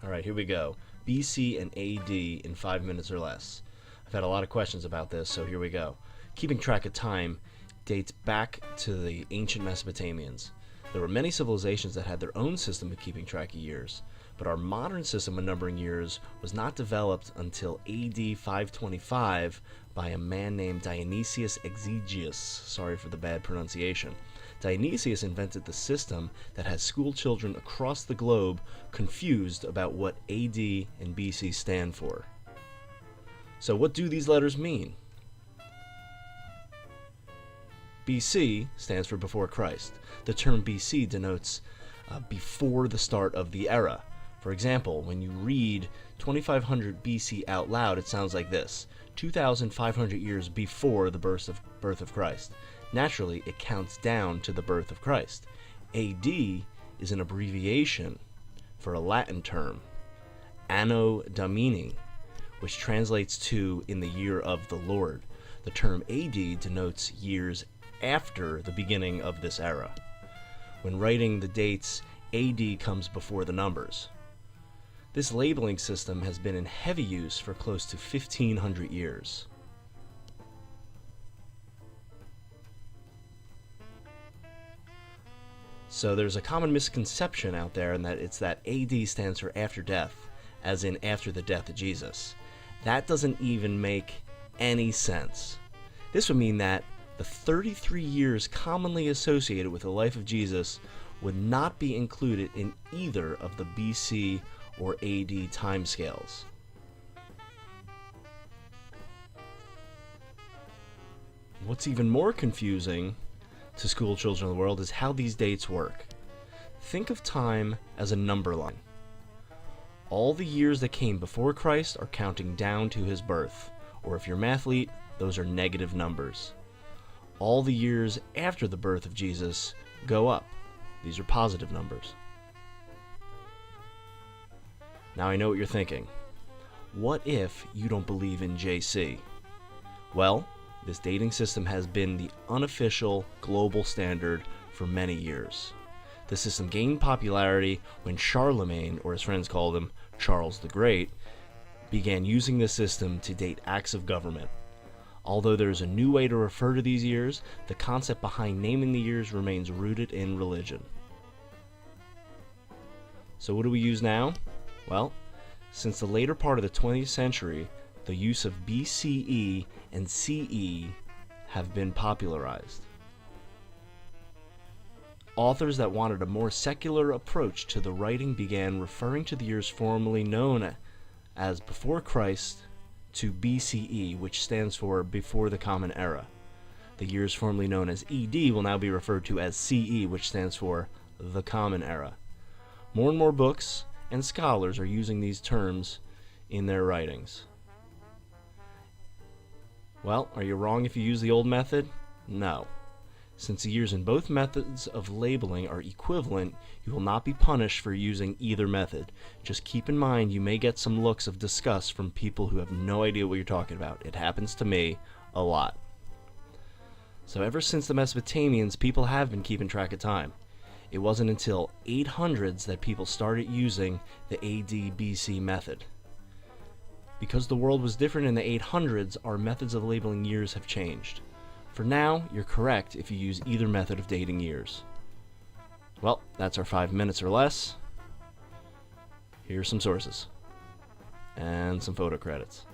Alright, here we go. BC and AD in 5 minutes or less. I've had a lot of questions about this, so here we go. Keeping track of time dates back to the ancient Mesopotamians. There were many civilizations that had their own system of keeping track of years, but our modern system of numbering years was not developed until AD 525 by a man named Dionysius Exiguus. Sorry for the bad pronunciation. Dionysius invented the system that has school children across the globe confused about what AD and BC stand for. So what do these letters mean? BC stands for before Christ. The term BC denotes before the start of the era. For example, when you read 2500 BC out loud, it sounds like this: 2,500 years before the birth of Christ. Naturally, it counts down to the birth of Christ. AD is an abbreviation for a Latin term, Anno Domini, which translates to in the year of the Lord. The term AD denotes years after the beginning of this era. When writing the dates, AD comes before the numbers. This labeling system has been in heavy use for close to 1,500 years. So there's a common misconception out there, and that AD stands for after death, as in after the death of Jesus. That doesn't even make any sense. This would mean that the 33 years commonly associated with the life of Jesus would not be included in either of the BC or AD timescales. What's even more confusing to school children of the world is how these dates work. Think of time as a number line. All the years that came before Christ are counting down to his birth, or if you're an athlete, those are negative numbers. All the years after the birth of Jesus go up. These are positive numbers. Now I know what you're thinking. What if you don't believe in JC? Well, this dating system has been the unofficial global standard for many years. The system gained popularity when Charlemagne, or his friends called him Charles the Great, began using this system to date acts of government. Although there is a new way to refer to these years, the concept behind naming the years remains rooted in religion. So what do we use now? Well, since the later part of the 20th century, the use of BCE and CE have been popularized. Authors that wanted a more secular approach to the writing began referring to the years formerly known as before Christ to BCE, which stands for before the Common Era. The years formerly known as ED will now be referred to as CE, which stands for the Common Era. More and more books and scholars are using these terms in their writings. Well, are you wrong if you use the old method? No. Since the years in both methods of labeling are equivalent, you will not be punished for using either method. Just keep in mind you may get some looks of disgust from people who have no idea what you're talking about. It happens to me a lot. So ever since the Mesopotamians, people have been keeping track of time. It wasn't until 800s that people started using the AD-BC method. Because the world was different in the 800s, our methods of labeling years have changed. For now, you're correct if you use either method of dating years. Well, that's our 5 minutes or less. Here's some sources and some photo credits.